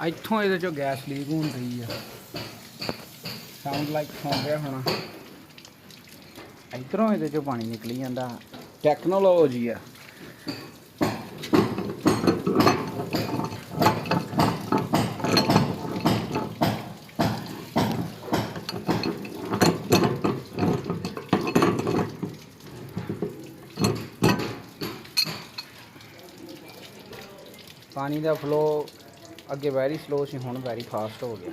ਇੱਥੋਂ ਇਹਦੇ ਚੋਂ ਗੈਸ ਲੀਕ ਹੋਣ ਰਹੀ ਆ। ਸਾਊਂਡ ਲਾਈਕ ਸੁਣ ਰਿਹਾ ਹੋਣਾ। ਇੱਧਰੋਂ ਇਹਦੇ ਚੋਂ ਪਾਣੀ ਨਿਕਲੀ ਜਾਂਦਾ। ਟੈਕਨੋਲੋਜੀ ਆ। ਪਾਣੀ ਦਾ ਫਲੋ ਅੱਗੇ ਵੈਰੀ ਸਲੋ ਸੀ, ਹੁਣ ਵੈਰੀ ਫਾਸਟ ਹੋ ਗਿਆ।